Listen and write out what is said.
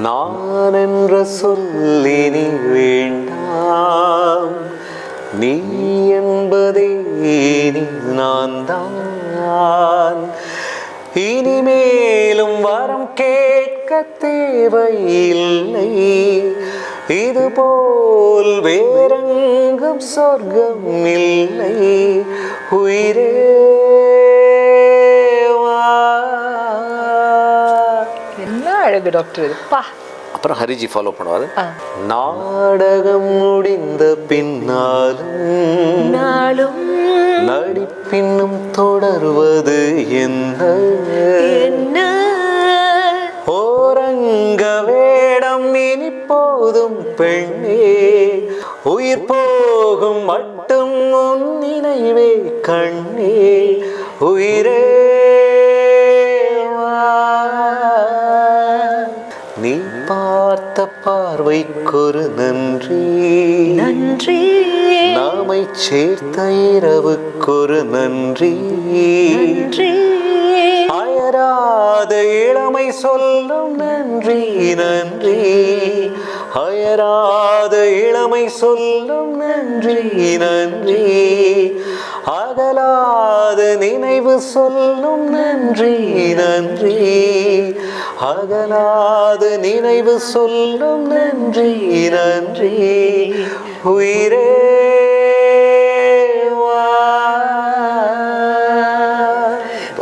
நான் என்ற சொல்லினி வேண்டாம், நீ என்பதே நீ நான் தான். இனிமேலும் வரம் கேட்க தேவையில்லை, இதுபோல் வேறெங்கும் சொர்க்கம் இல்லை. உயிரே என்ன அழகு டாக்டர் இதுப்பா. அப்புறம் ஹரிஜி ஃபாலோ பண்ணுவாரு. நாடகம் முடிந்த பின்னாலும் நாளும் நடிப்பின்னும் தொடர்வது என்ன, ஓரங்க வேடம் இனி போதும் பெண்ணே, உயிர் போகும் மட்டும் உன் நினைவே கண்ணே. உயிரே நீ பார்த்த பார்வைக்கொரு நன்றி, நன்றி. நாமை சேர்த்த இரவுக்கொரு நன்றி, நன்றி. அயராத இளமை சொல்லும் நன்றி நன்றி, அயராத இளமை சொல்லும் நன்றி நன்றி, அகலாத நினைவு சொல்லும் நன்றி நன்றி, அகலாத நினைவு சொல்லும் நன்றி நன்றி. உயிரே